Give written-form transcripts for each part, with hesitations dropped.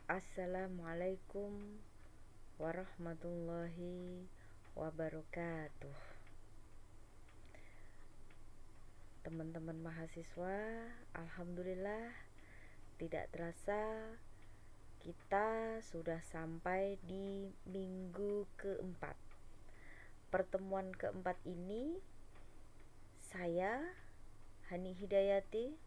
Assalamualaikum warahmatullahi wabarakatuh. Teman-teman mahasiswa, alhamdulillah tidak terasa kita sudah sampai di minggu keempat. Pertemuan keempat ini saya, Hani Hidayati,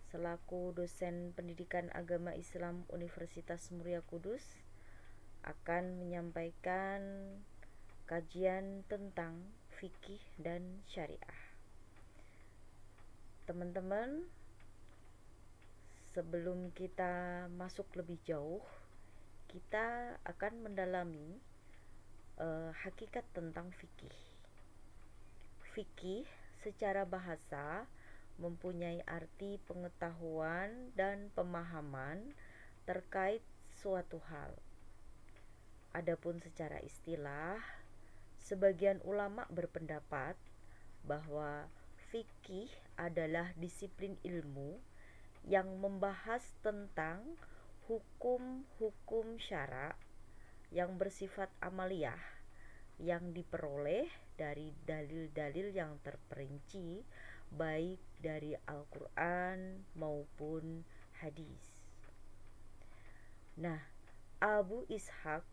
selaku dosen pendidikan agama Islam Universitas Muria Kudus, akan menyampaikan kajian tentang fikih dan syariah. Teman-teman, sebelum kita masuk lebih jauh, kita akan mendalami hakikat tentang fikih. Fikih secara bahasa mempunyai arti pengetahuan dan pemahaman terkait suatu hal. Adapun secara istilah, sebagian ulama berpendapat bahwa fikih adalah disiplin ilmu yang membahas tentang hukum-hukum syara yang bersifat amaliyah yang diperoleh dari dalil-dalil yang terperinci baik dari Al-Quran maupun hadis. Nah, Abu Ishaq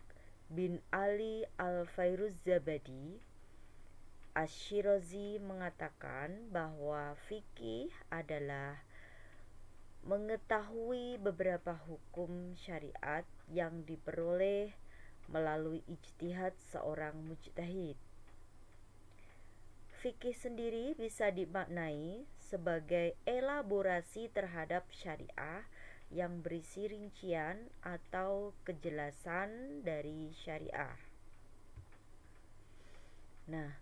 bin Ali Al-Fairuz-Zabadi Asy-Syirazi mengatakan bahwa fikih adalah mengetahui beberapa hukum syariat yang diperoleh melalui ijtihad seorang mujtahid. Fikih sendiri bisa dimaknai sebagai elaborasi terhadap syariah yang berisi rincian atau kejelasan dari syariah. Nah,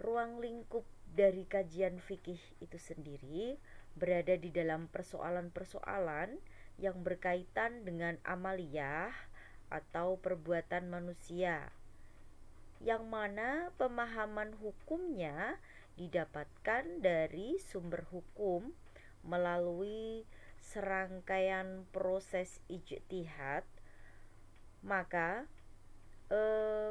ruang lingkup dari kajian fikih itu sendiri berada di dalam persoalan-persoalan yang berkaitan dengan amaliyah atau perbuatan manusia, yang mana pemahaman hukumnya didapatkan dari sumber hukum melalui serangkaian proses ijtihad. Maka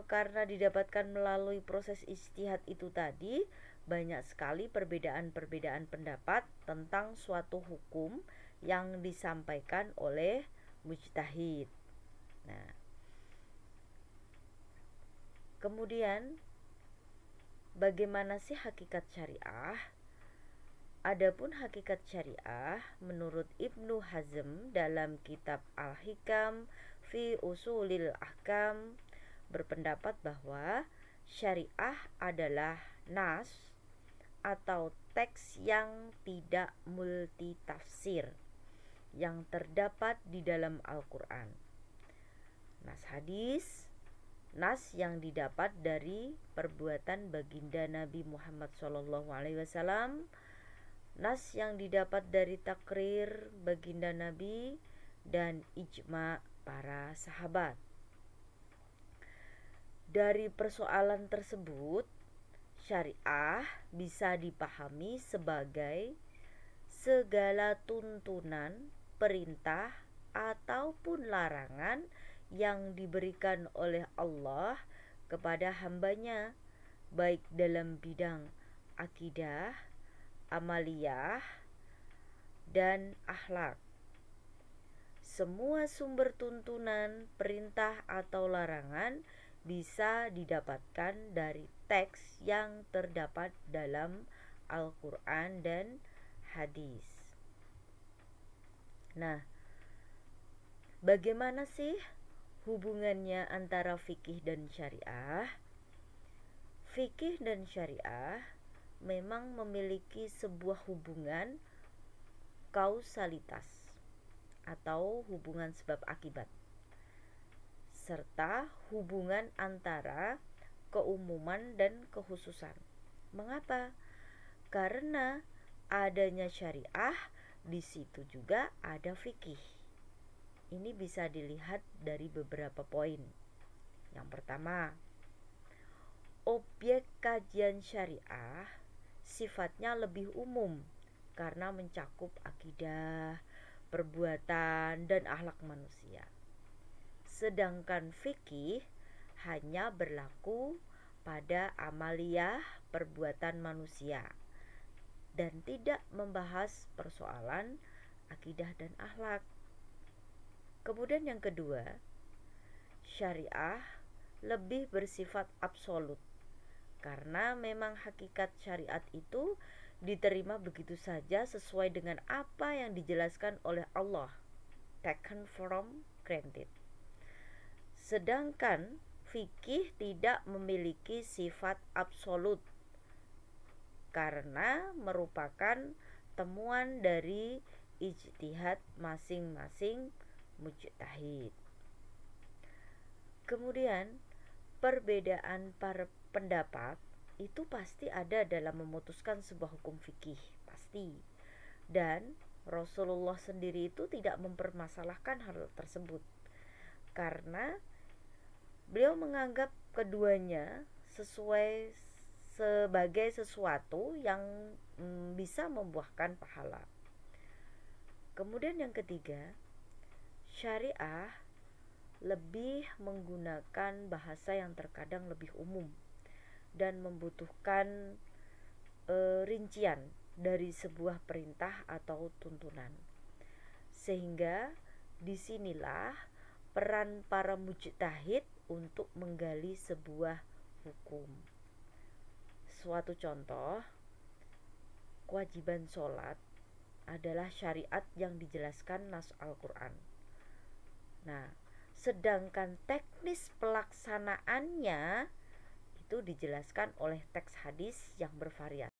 karena didapatkan melalui proses ijtihad itu tadi, banyak sekali perbedaan-perbedaan pendapat tentang suatu hukum yang disampaikan oleh mujtahid. Nah, kemudian bagaimana sih hakikat syariah? Adapun hakikat syariah menurut Ibnu Hazm dalam kitab Al-Hikam fi Usulil Ahkam berpendapat bahwa syariah adalah nas atau teks yang tidak multitafsir yang terdapat di dalam Al-Quran. Nas hadis, nas yang didapat dari perbuatan baginda Nabi Muhammad SAW, nas yang didapat dari takrir baginda Nabi, dan ijma para sahabat. Dari persoalan tersebut, syariah bisa dipahami sebagai segala tuntunan, perintah, ataupun larangan yang diberikan oleh Allah kepada hambanya, baik dalam bidang akidah, amaliyah, dan akhlak. Semua sumber tuntunan, perintah, atau larangan bisa didapatkan dari teks yang terdapat dalam Al-Quran dan hadis. Nah, bagaimana sih hubungannya antara fikih dan syariah? Fikih dan syariah memang memiliki sebuah hubungan kausalitas atau hubungan sebab akibat, serta hubungan antara keumuman dan kekhususan. Mengapa? Karena adanya syariah, di situ juga ada fikih. Ini bisa dilihat dari beberapa poin. Yang pertama, objek kajian syariah sifatnya lebih umum karena mencakup akidah, perbuatan, dan akhlak manusia. Sedangkan fikih hanya berlaku pada amaliyah perbuatan manusia dan tidak membahas persoalan akidah dan akhlak. Kemudian yang kedua, syariah lebih bersifat absolut karena memang hakikat syariat itu diterima begitu saja sesuai dengan apa yang dijelaskan oleh Allah, taken from granted. Sedangkan fikih tidak memiliki sifat absolut karena merupakan temuan dari ijtihad masing-masing mujtahid. Kemudian perbedaan pendapat itu pasti ada dalam memutuskan sebuah hukum fikih, pasti. Dan Rasulullah sendiri itu tidak mempermasalahkan hal tersebut karena beliau menganggap keduanya sebagai sesuatu yang bisa membuahkan pahala. Kemudian yang ketiga, syariah lebih menggunakan bahasa yang terkadang lebih umum dan membutuhkan rincian dari sebuah perintah atau tuntunan. Sehingga disinilah peran para mujtahid untuk menggali sebuah hukum. Suatu contoh, kewajiban sholat adalah syariat yang dijelaskan nas Al-Quran. Nah, sedangkan teknis pelaksanaannya itu dijelaskan oleh teks hadis yang bervariasi.